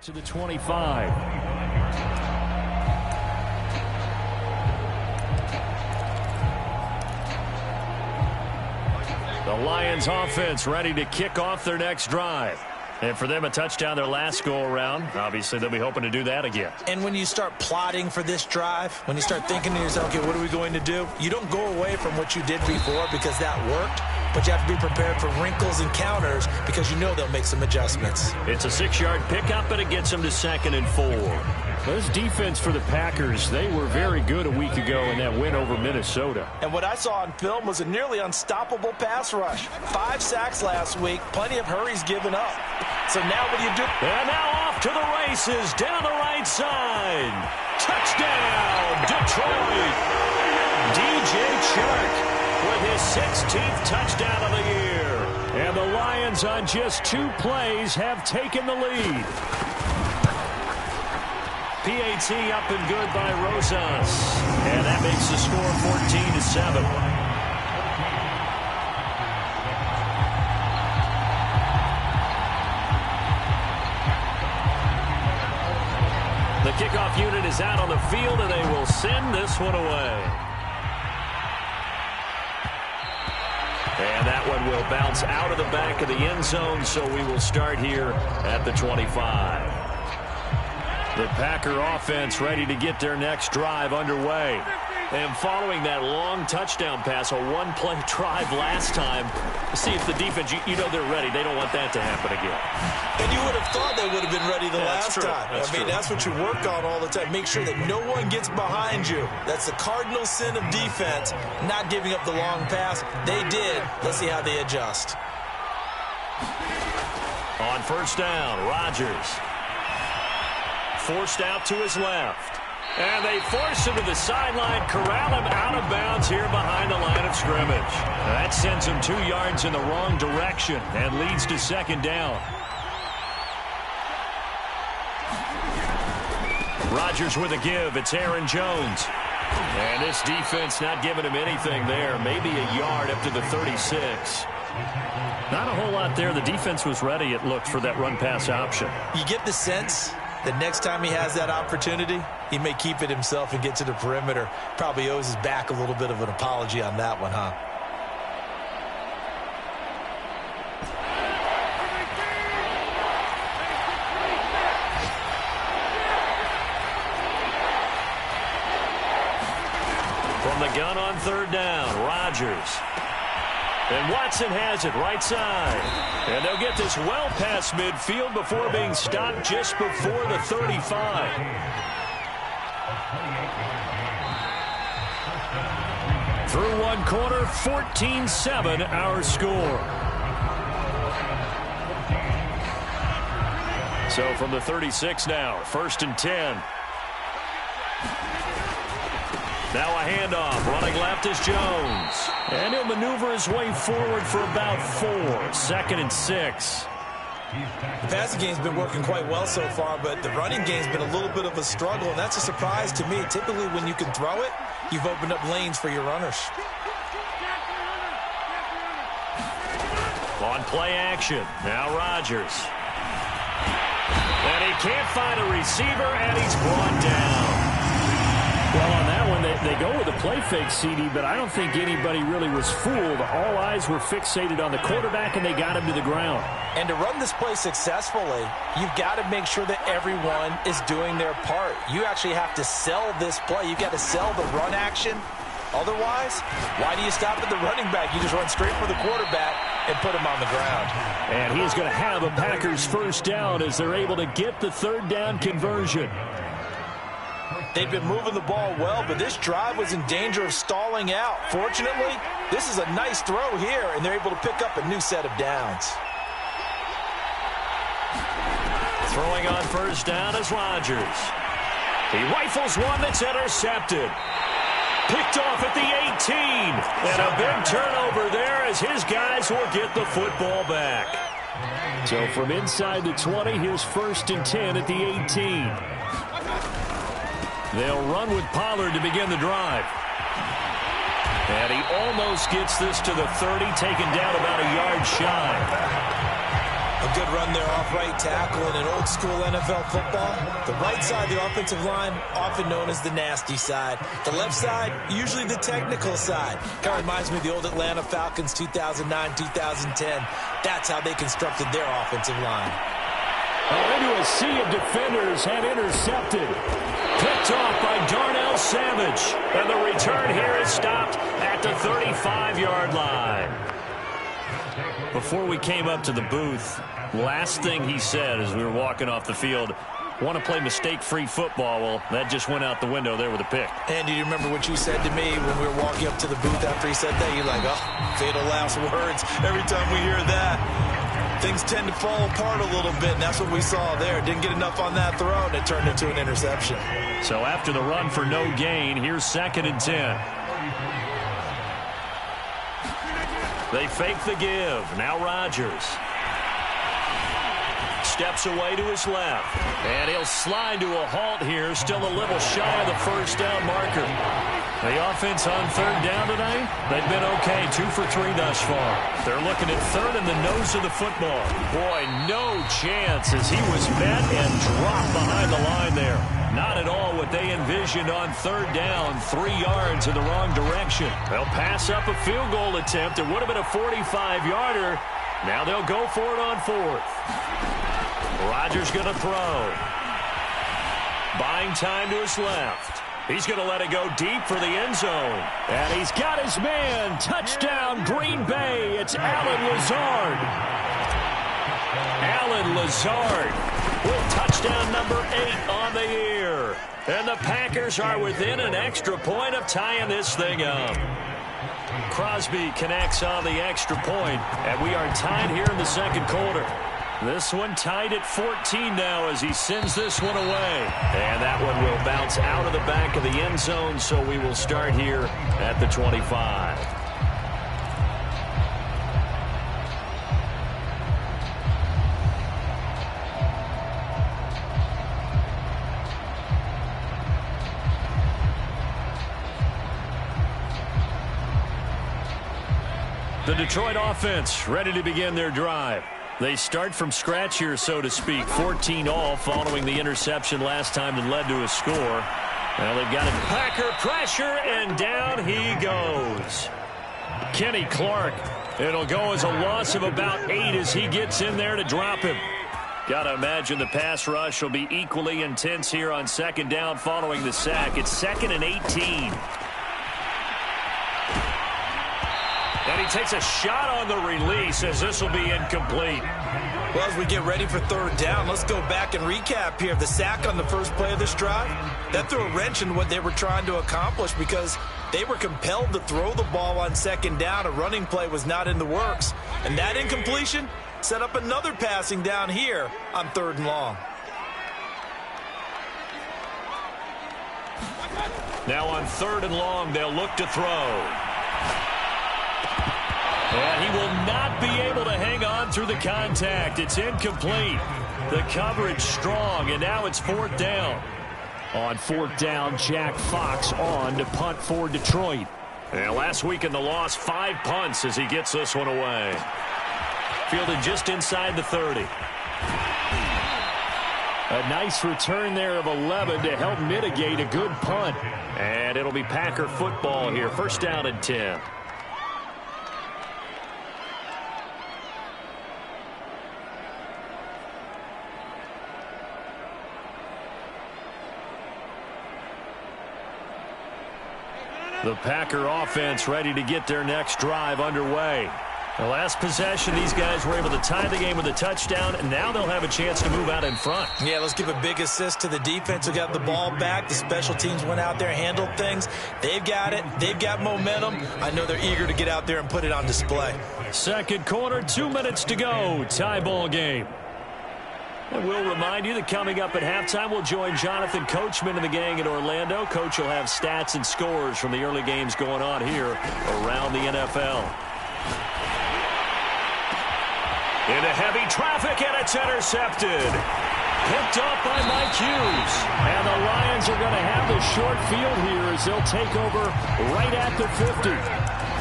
To the 25. The Lions offense ready to kick off their next drive. And for them, a touchdown their last go-around. Obviously, they'll be hoping to do that again. And when you start plotting for this drive, when you start thinking to yourself, okay, what are we going to do? You don't go away from what you did before because that worked. But you have to be prepared for wrinkles and counters because you know they'll make some adjustments. It's a 6-yard pickup, and it gets them to 2nd and 4. Those defense for the Packers, they were very good a week ago in that win over Minnesota. And what I saw on film was a nearly unstoppable pass rush. 5 sacks last week, plenty of hurries given up. So now what do you do? And now off to the races, down the right side. Touchdown, Detroit. DJ Chark with his 16th touchdown of the year. And the Lions on just 2 plays have taken the lead. PAT up and good by Rosas. And that makes the score 14-7. The kickoff unit is out on the field, and they will send this one away. And that one will bounce out of the back of the end zone, so we will start here at the 25. The Packer offense ready to get their next drive underway. And following that long touchdown pass, a 1-play drive last time, see if the defense, you know they're ready. They don't want that to happen again. And you would have thought they would have been ready the last time. That's what you work on all the time. Make sure that no one gets behind you. That's the cardinal sin of defense, not giving up the long pass. They did. Let's see how they adjust. On first down, Rodgers. Forced out to his left. And they force him to the sideline, corral him out of bounds here behind the line of scrimmage. That sends him 2 yards in the wrong direction and leads to 2nd down. Rodgers with a give. It's Aaron Jones. And this defense not giving him anything there. Maybe a yard up to the 36. Not a whole lot there. The defense was ready, it looked, for that run-pass option. You get the sense that next time he has that opportunity, he may keep it himself and get to the perimeter. Probably owes his back a little bit of an apology on that one, huh? From the gun on 3rd down, Rodgers. And Watson has it right side. And they'll get this well past midfield before being stopped just before the 35. Through 1 quarter, 14-7 our score. So from the 36 now, 1st and 10. Now a handoff. Running left is Jones. And he'll maneuver his way forward for about 4. 2nd and 6. The passing game's been working quite well so far, but the running game's been a little bit of a struggle, and that's a surprise to me. Typically, when you can throw it, you've opened up lanes for your runners. On play action. Now Rodgers. And he can't find a receiver, and he's brought down. Well, on that one, they go with a play fake, CD, but I don't think anybody really was fooled. All eyes were fixated on the quarterback, and they got him to the ground. And to run this play successfully, you've got to make sure that everyone is doing their part. You actually have to sell this play. You've got to sell the run action. Otherwise, why do you stop at the running back? You just run straight for the quarterback and put him on the ground. And he's going to have a Packers 1st down as they're able to get the 3rd down conversion. They've been moving the ball well, but this drive was in danger of stalling out. Fortunately, this is a nice throw here, and they're able to pick up a new set of downs. Throwing on 1st down is Rodgers. He rifles one that's intercepted. Picked off at the 18. And a big turnover there as his guys will get the football back. So from inside the 20, here's 1st and 10 at the 18. They'll run with Pollard to begin the drive. And he almost gets this to the 30, taken down about a yard shy. A good run there off right tackle in an old school NFL football. The right side of the offensive line, often known as the nasty side. The left side, usually the technical side. Kind of reminds me of the old Atlanta Falcons 2009-2010. That's how they constructed their offensive line. Into a sea of defenders and intercepted. Picked off by Darnell Savage. And the return here is stopped at the 35-yard line. Before we came up to the booth, last thing he said as we were walking off the field, want to play mistake-free football. Well, that just went out the window there with a pick. And do you remember what you said to me when we were walking up to the booth after he said that? You're like, oh, fatal last words. Every time we hear that, things tend to fall apart a little bit, and that's what we saw there. Didn't get enough on that throw, and it turned into an interception. So after the run for no gain, here's 2nd and 10. They fake the give. Now Rodgers steps away to his left. And he'll slide to a halt here. Still a little shy of the first down marker. The offense on 3rd down tonight, they've been okay. 2 for 3 thus far. They're looking at 3rd in the nose of the football. Boy, no chance as he was met and dropped behind the line there. Not at all what they envisioned on 3rd down. 3 yards in the wrong direction. They'll pass up a field goal attempt. It would have been a 45-yarder. Now they'll go for it on 4th. Rodgers going to throw. Buying time to his left. He's going to let it go deep for the end zone. And he's got his man. Touchdown, Green Bay. It's Allen Lazard. Allen Lazard with touchdown number 8 on the year. And the Packers are within an extra point of tying this thing up. Crosby connects on the extra point, and we are tied here in the 2nd quarter. This one tied at 14 now as he sends this one away. And that one will bounce out of the back of the end zone, so we will start here at the 25. The Detroit offense ready to begin their drive. They start from scratch here, so to speak. 14 all following the interception last time that led to a score. Well, they've got a Packer pressure, and down he goes. Kenny Clark. It'll go as a loss of about 8 as he gets in there to drop him. Got to imagine the pass rush will be equally intense here on 2nd down following the sack. It's 2nd and 18. And he takes a shot on the release as this will be incomplete. Well, as we get ready for 3rd down, let's go back and recap here. The sack on the first play of this drive, that threw a wrench in what they were trying to accomplish because they were compelled to throw the ball on 2nd down. A running play was not in the works. And that incompletion set up another passing down here on 3rd and long. Now on 3rd and long, they'll look to throw. And he will not be able to hang on through the contact. It's incomplete. The coverage strong, and now it's 4th down. On 4th down, Jack Fox on to punt for Detroit. And last week in the loss, 5 punts as he gets this one away. Fielded just inside the 30. A nice return there of 11 to help mitigate a good punt. And it'll be Packer football here. 1st down and 10. The Packer offense ready to get their next drive underway. The last possession, these guys were able to tie the game with a touchdown, and now they'll have a chance to move out in front. Yeah, let's give a big assist to the defense who got the ball back. The special teams went out there, handled things. They've got it. They've got momentum. I know they're eager to get out there and put it on display. 2nd quarter, 2 minutes to go. Tie ball game. And we'll remind you that coming up at halftime, we'll join Jonathan Coachman and the gang in Orlando. Coach will have stats and scores from the early games going on here around the NFL. Into heavy traffic, and it's intercepted. Picked up by Mike Hughes. And the Lions are going to have the short field here as they'll take over right at the 50.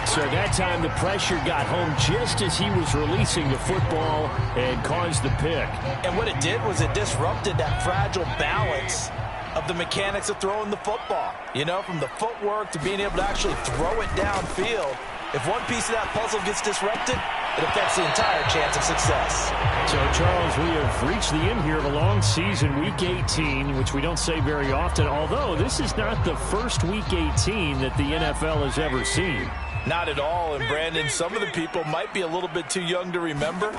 So that time the pressure got home just as he was releasing the football and caused the pick. And what it did was it disrupted that fragile balance of the mechanics of throwing the football. You know, from the footwork to being able to actually throw it downfield. If one piece of that puzzle gets disrupted, it affects the entire chance of success. So, Charles, we have reached the end here of a long season, Week 18, which we don't say very often, although this is not the first Week 18 that the NFL has ever seen. Not at all, and Brandon, some of the people might be a little bit too young to remember,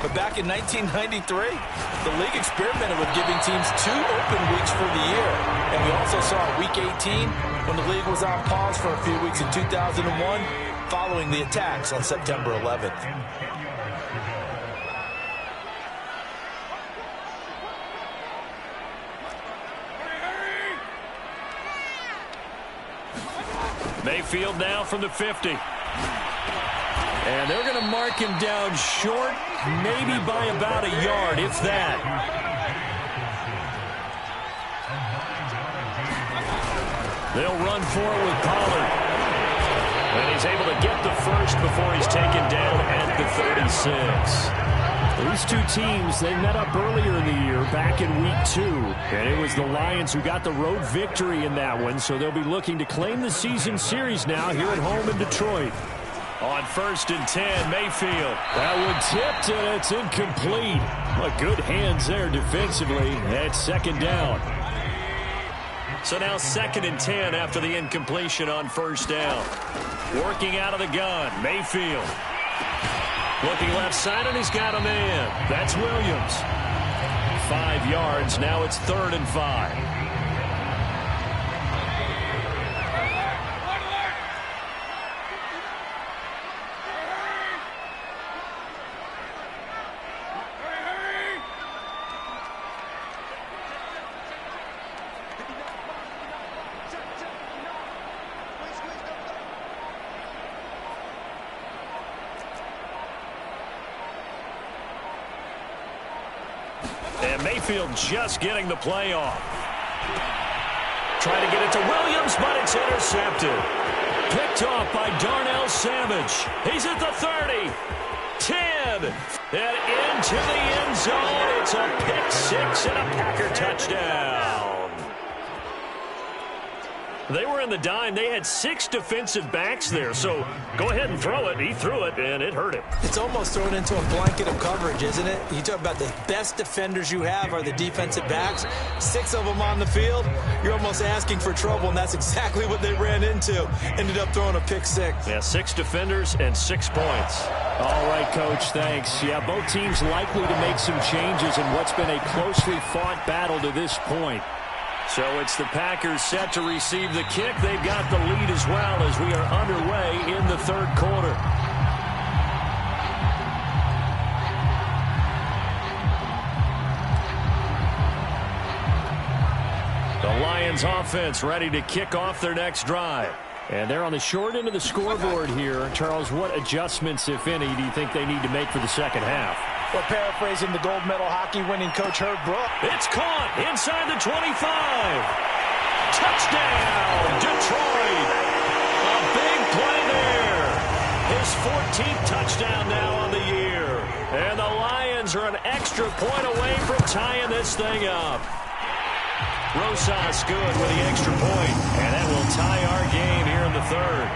but back in 1993, the league experimented with giving teams 2 open weeks for the year, and we also saw Week 18 when the league was on pause for a few weeks in 2001 following the attacks on September 11th. Mayfield now from the 50. And they're going to mark him down short, maybe by about a yard, if that. They'll run for it with Pollard. And he's able to get the first before he's taken down at the 36. These two teams, they met up earlier in the year, back in Week 2. And it was the Lions who got the road victory in that one, so they'll be looking to claim the season series now here at home in Detroit. On 1st and 10, Mayfield. That one tipped, and it's incomplete. But good hands there defensively at 2nd down. So now 2nd and 10 after the incompletion on 1st down. Working out of the gun, Mayfield. Looking left side, and he's got a man. That's Williams. 5 yards. Now it's 3rd and 5. And Mayfield just getting the play off. Trying to get it to Williams, but it's intercepted. Picked off by Darnell Savage. He's at the 30. 10. And into the end zone. It's a pick 6 and a Packer touchdown. They were in the dime. They had 6 defensive backs there. So go ahead and throw it. He threw it, and it hurt him. It's almost thrown into a blanket of coverage, isn't it? You talk about the best defenders you have are the defensive backs. 6 of them on the field. You're almost asking for trouble, and that's exactly what they ran into. Ended up throwing a pick 6. Yeah, 6 defenders and 6 points. All right, Coach, thanks. Yeah, both teams likely to make some changes in what's been a closely fought battle to this point. So it's the Packers set to receive the kick. They've got the lead as well as we are underway in the 3rd quarter. The Lions offense ready to kick off their next drive. And they're on the short end of the scoreboard here. Charles, what adjustments, if any, do you think they need to make for the second half? Well, paraphrasing the gold medal hockey-winning coach Herb Brooks. It's caught inside the 25. Touchdown, Detroit. A big play there. His 14th touchdown now on the year. And the Lions are an extra point away from tying this thing up. Rosas good with the extra point, and that will tie our game here in the 3rd.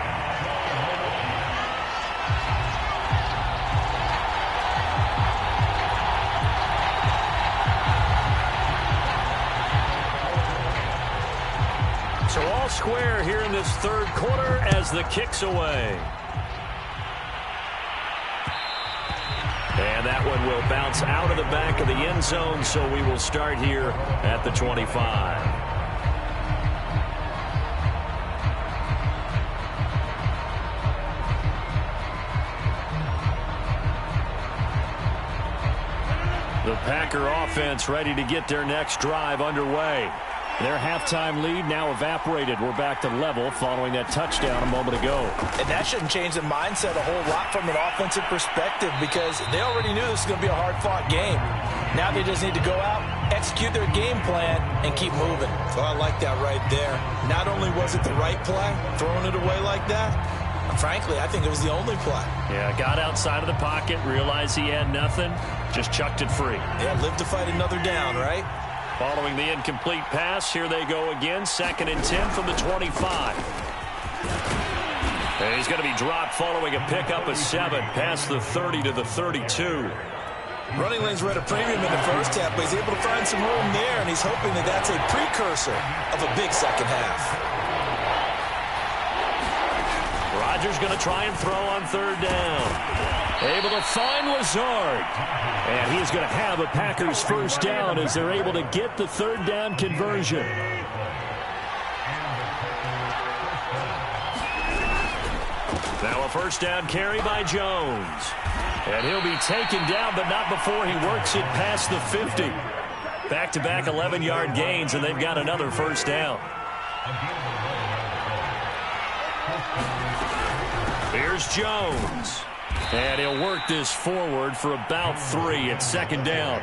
So all square here in this 3rd quarter as the kick's away. And that one will bounce out of the back of the end zone, so we will start here at the 25. The Packer offense ready to get their next drive underway. Their halftime lead now evaporated. We're back to level following that touchdown a moment ago. And that shouldn't change the mindset a whole lot from an offensive perspective because they already knew this was going to be a hard-fought game. Now they just need to go out, execute their game plan, and keep moving. So I like that right there. Not only was it the right play, throwing it away like that, Frankly, I think it was the only play. Yeah, got outside of the pocket, realized he had nothing, just chucked it free. Yeah, live to fight another down, right? Following the incomplete pass, here they go again, 2nd and 10 from the 25. And he's going to be dropped following a pickup of 7, past the 30 to the 32. Running lanes were at a premium in the first half, but he's able to find some room there, and he's hoping that that's a precursor of a big second half. Rodgers going to try and throw on 3rd down. Able to find Lazard. And he's going to have a Packers first down as they're able to get the 3rd down conversion. Now a first down carry by Jones. And he'll be taken down, but not before he works it past the 50. Back-to-back 11-yard gains, and they've got another first down. Here's Jones. And he'll work this forward for about 3 at 2nd down.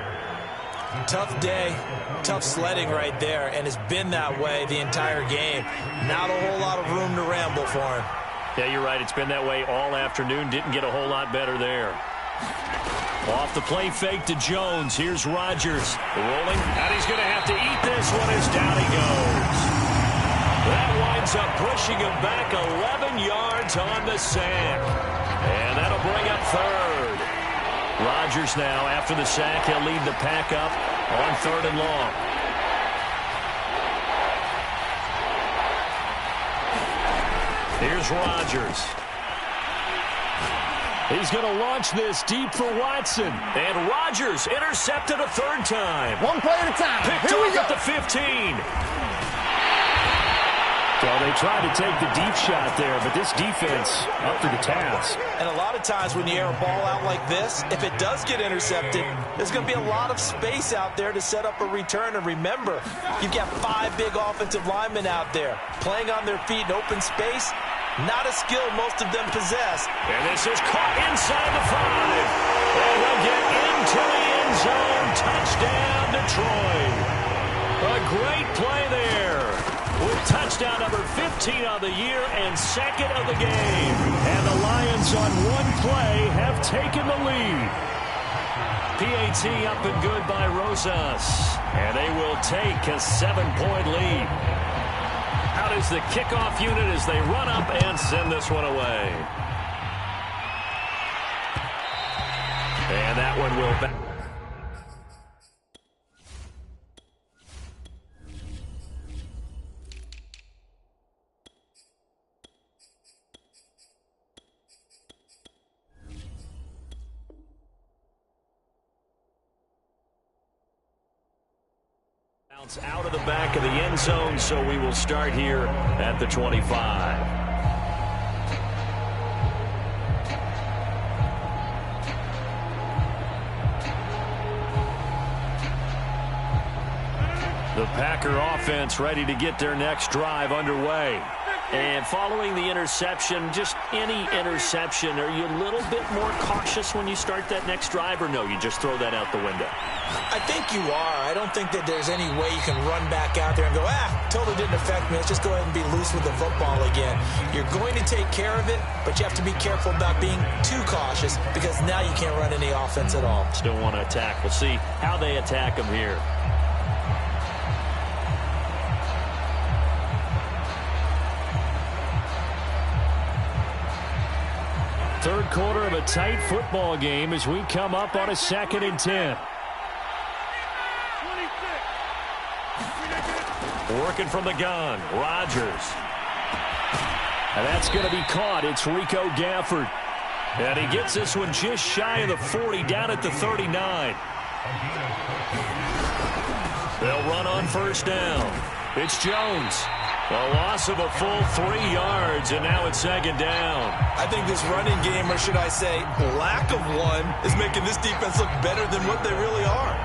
Tough day, tough sledding right there, and it's been that way the entire game. Not a whole lot of room to ramble for him. Yeah, you're right. It's been that way all afternoon. Didn't get a whole lot better there. Off the play fake to Jones. Here's Rodgers. Rolling, and he's going to have to eat this one as down he goes. That winds up pushing him back 11 yards on the sack. And that'll bring up 3rd. Rodgers now, after the sack, he'll lead the pack up on 3rd and long. Here's Rodgers. He's going to launch this deep for Watson. And Rodgers intercepted a 3rd time. One play at a time. Picked off at the 15. Well, they tried to take the deep shot there, but this defense up to the task. And a lot of times when you air a ball out like this, if it does get intercepted, there's going to be a lot of space out there to set up a return. And remember, you've got 5 big offensive linemen out there playing on their feet in open space. Not a skill most of them possess. And this is caught inside the 5. And they'll get into the end zone. Touchdown, Detroit. A great play there. With touchdown number 15 on the year and 2nd of the game. And the Lions on one play have taken the lead. PAT up and good by Rosas. And they will take a 7-point lead. Out is the kickoff unit as they run up and send this one away. And that one will back. Out of the back of the end zone, so we will start here at the 25. The Packer offense ready to get their next drive underway. And following the interception, just any interception, are you a little bit more cautious when you start that next drive, or no, you just throw that out the window? I think you are. I don't think that there's any way you can run back out there and go, totally didn't affect me. Let's just go ahead and be loose with the football again. You're going to take care of it, but you have to be careful about being too cautious because now you can't run any offense at all. Still want to attack. We'll see how they attack them here. Third quarter of a tight football game as we come up on a 2nd and 10. Working from the gun, Rodgers. And that's going to be caught. It's Rico Gafford. And he gets this one just shy of the 40, down at the 39. They'll run on first down. It's Jones. A loss of a full 3 yards, and now it's 2nd down. I think this running game, or should I say lack of one, is making this defense look better than what they really are.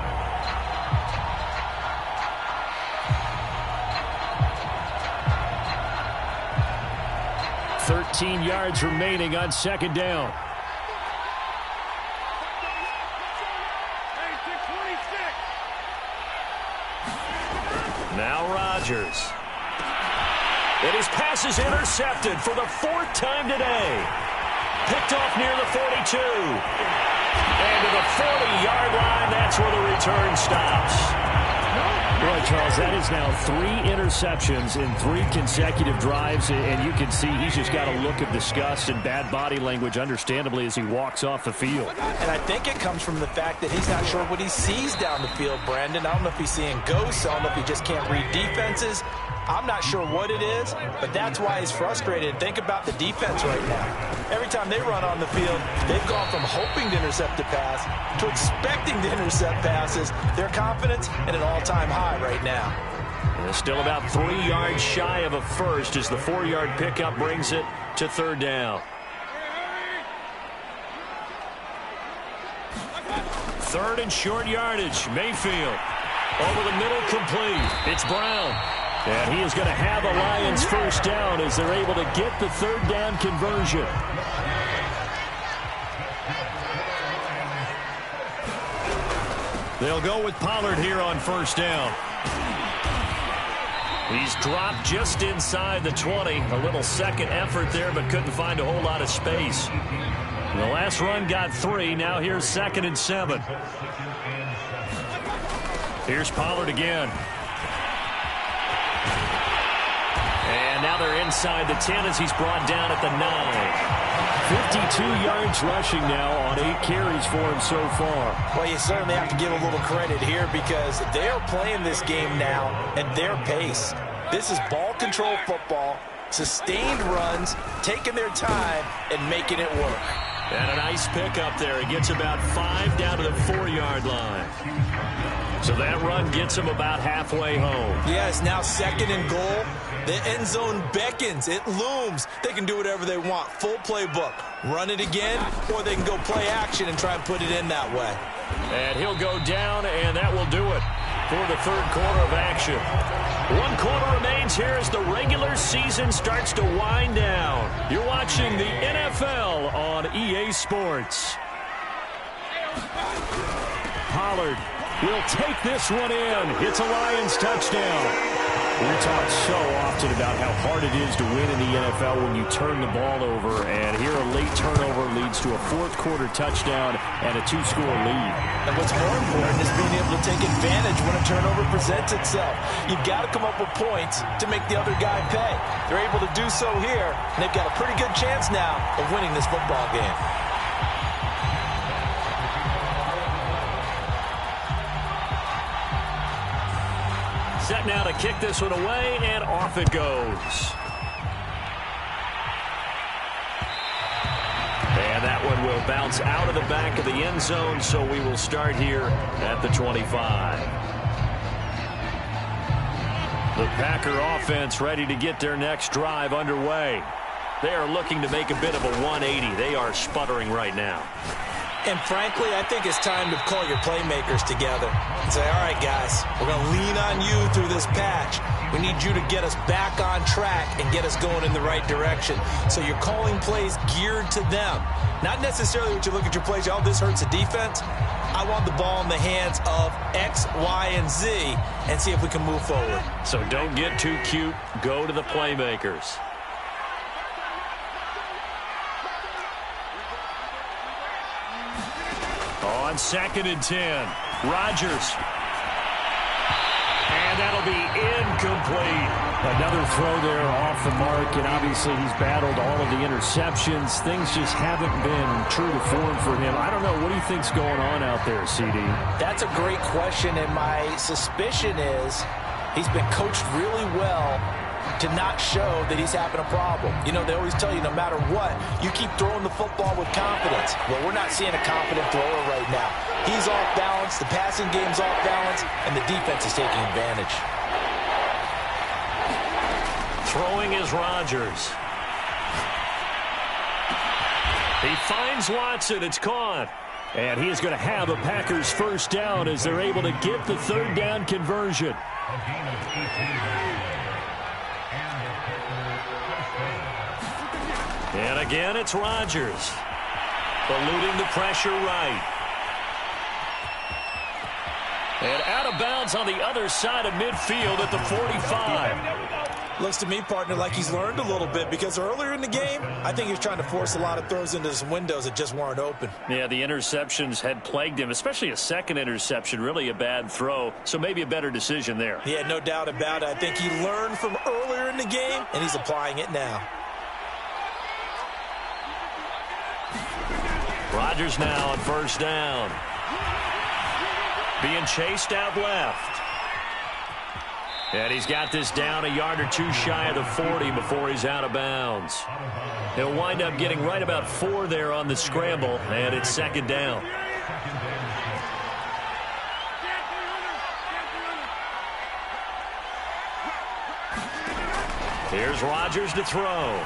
$13 yards remaining on 2nd down. Now Rodgers. And his pass is intercepted for the 4th time today. Picked off near the 42. And to the 40-yard line, that's where the return stops. Right, Charles, that is now 3 interceptions in 3 consecutive drives, and you can see he's just got a look of disgust and bad body language, understandably, as he walks off the field. And I think it comes from the fact that he's not sure what he sees down the field, Brandon. I don't know if he's seeing ghosts. I don't know if he just can't read defenses. I'm not sure what it is, but that's why he's frustrated. Think about the defense right now. Every time they run on the field, they've gone from hoping to intercept a pass to expecting to intercept passes. Their confidence at an all-time high right now. And it's still about 3 yards shy of a first as the 4-yard pickup brings it to 3rd down. 3rd and short yardage. Mayfield over the middle, complete. It's Brown. And he is going to have a Lions first down as they're able to get the 3rd down conversion. They'll go with Pollard here on first down. He's dropped just inside the 20. A little second effort there, but couldn't find a whole lot of space. The last run got 3. Now here's 2nd and 7. Here's Pollard again. And now they're inside the 10 as he's brought down at the 9. 52 yards rushing now on 8 carries for him so far. Well, you certainly have to give a little credit here because they're playing this game now at their pace. This is ball control football, sustained runs, taking their time, and making it work. And a nice pickup there. It gets about 5 down to the 4-yard line. So that run gets him about halfway home. Yeah, it's now 2nd and goal. The end zone beckons. It looms. They can do whatever they want. Full playbook. Run it again, or they can go play action and try and put it in that way. And he'll go down, and that will do it for the 3rd quarter of action. 1 quarter remains here as the regular season starts to wind down. You're watching the NFL on EA Sports. Pollard will take this one in. It's a Lions touchdown. We talk so often about how hard it is to win in the NFL when you turn the ball over, and here a late turnover leads to a 4th quarter touchdown and a 2-score lead. And what's more important is being able to take advantage when a turnover presents itself. You've got to come up with points to make the other guy pay. They're able to do so here, and they've got a pretty good chance now of winning this football game. Set now to kick this one away, and off it goes. And that one will bounce out of the back of the end zone, so we will start here at the 25. The Packer offense ready to get their next drive underway. They are looking to make a bit of a 180. They are sputtering right now. And frankly, I think it's time to call your playmakers together and say, all right, guys, we're going to lean on you through this patch. We need you to get us back on track and get us going in the right direction. So you're calling plays geared to them. Not necessarily what you look at your plays, oh, this hurts the defense. I want the ball in the hands of X, Y, and Z and see if we can move forward. So don't get too cute. Go to the playmakers. On 2nd and 10, Rodgers. And that'll be incomplete. Another throw there off the mark, and obviously he's battled all of the interceptions. Things just haven't been true to form for him. I don't know. What do you think's going on out there, CD? That's a great question, and my suspicion is he's been coached really well to not show that he's having a problem. You know, they always tell you no matter what, you keep throwing the football with confidence. Well, we're not seeing a confident thrower right now. He's off balance, the passing game's off balance, and the defense is taking advantage. Throwing is Rodgers. He finds Watson. It's caught. And he is going to have a Packers first down as they're able to get the 3rd down conversion. And again, it's Rodgers. Eluding the pressure right. And out of bounds on the other side of midfield at the 45. Looks to me, partner, like he's learned a little bit, because earlier in the game, I think he was trying to force a lot of throws into some windows that just weren't open. Yeah, the interceptions had plagued him, especially a second interception, really a bad throw, so maybe a better decision there. Yeah, no doubt about it. I think he learned from earlier in the game, and he's applying it now. Rodgers now on first down. Being chased out left. And he's got this down a yard or two shy of the 40 before he's out of bounds. He'll wind up getting right about 4 there on the scramble, and it's second down. Here's Rodgers to throw.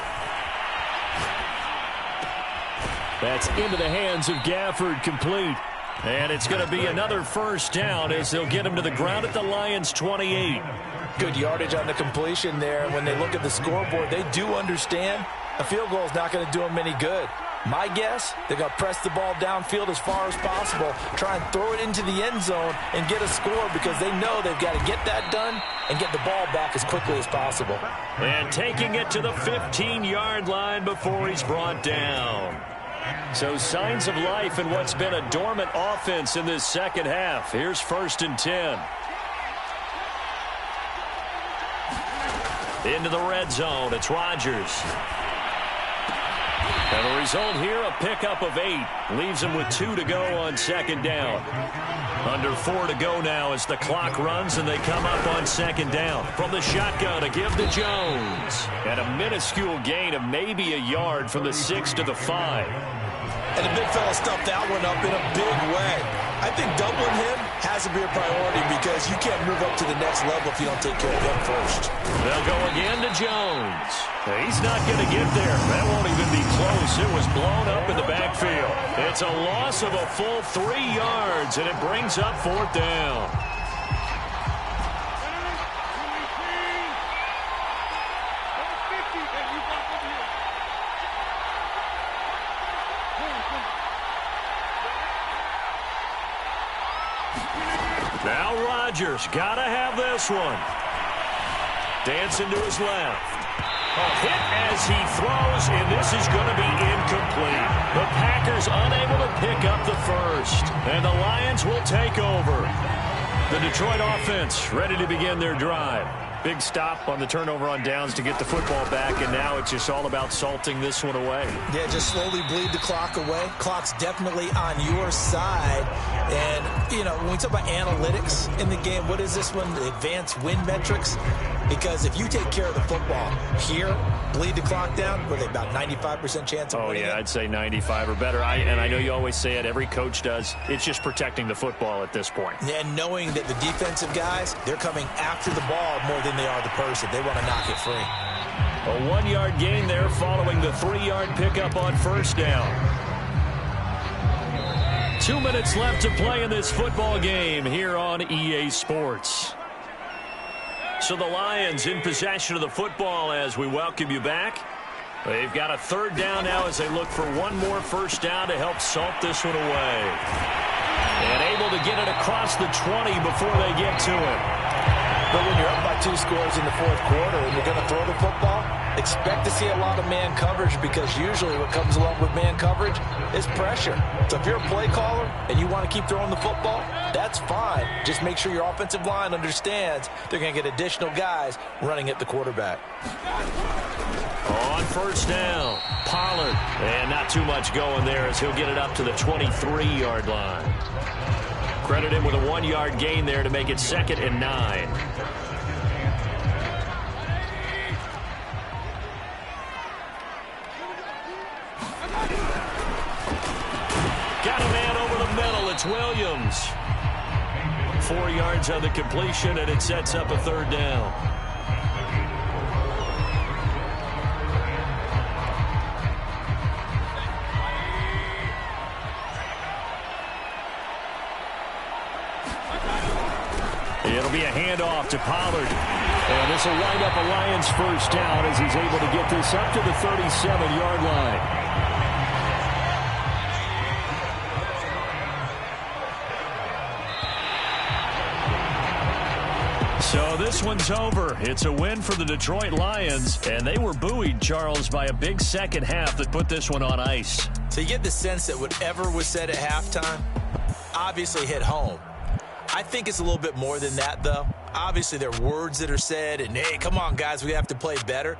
That's into the hands of Gafford, complete. And it's going to be another first down as they'll get him to the ground at the Lions' 28. Good yardage on the completion there. When they look at the scoreboard, they do understand a field goal is not going to do them any good. My guess, they're going to press the ball downfield as far as possible, try and throw it into the end zone and get a score, because they know they've got to get that done and get the ball back as quickly as possible. And taking it to the 15-yard line before he's brought down. So signs of life in what's been a dormant offense in this second half. Here's first and 10. Into the red zone, it's Rodgers. And the result here, a pickup of 8. Leaves him with 2 to go on second down. Under 4 to go now as the clock runs and they come up on second down. From the shotgun, a give to Jones. And a minuscule gain of maybe a yard from the 6 to the 5. And the big fella stuffed that one up in a big way. I think doubling him has to be a priority, because you can't move up to the next level if you don't take care of him first. They'll go again to Jones. He's not going to get there. That won't even be close. It was blown up in the backfield. It's a loss of a full 3 yards, and it brings up fourth down. Now Rodgers, gotta have this one. Dancing to his left. A hit as he throws, and this is going to be incomplete. The Packers unable to pick up the first, and the Lions will take over. The Detroit offense ready to begin their drive. Big stop on the turnover on downs to get the football back, and now it's just all about salting this one away. Yeah, just slowly bleed the clock away. Clock's definitely on your side. And, you know, when we talk about analytics in the game, what is this one? The advanced win metrics? Because if you take care of the football here, bleed the clock down, were they about 95% chance of winning? Oh, yeah, I'd say 95 or better. And I know you always say it, every coach does. It's just protecting the football at this point. And knowing that the defensive guys, they're coming after the ball more than they are the person. They want to knock it free. A 1-yard gain there following the 3-yard pickup on first down. 2 minutes left to play in this football game here on EA Sports. So the Lions in possession of the football as we welcome you back. They've got a third down now as they look for one more first down to help salt this one away. And able to get it across the 20 before they get to it. But when you're up by 2 scores in the fourth quarter and you're going to throw the football, expect to see a lot of man coverage, because usually what comes along with man coverage is pressure. So if you're a play caller and you want to keep throwing the football, that's fine. Just make sure your offensive line understands they're going to get additional guys running at the quarterback. On first down, Pollard. And not too much going there as he'll get it up to the 23-yard line. Credit him with a 1-yard gain there to make it 2nd and 9. Got a man over the middle. It's Williams. 4 yards on the completion, and it sets up a third down. It'll be a handoff to Pollard. And this will wind up a Lions first down as he's able to get this up to the 37-yard line. So this one's over. It's a win for the Detroit Lions, and they were buoyed, Charles, by a big second half that put this one on ice. So you get the sense that whatever was said at halftime obviously hit home. I think it's a little bit more than that, though. Obviously, there are words that are said, and, hey, come on, guys, we have to play better.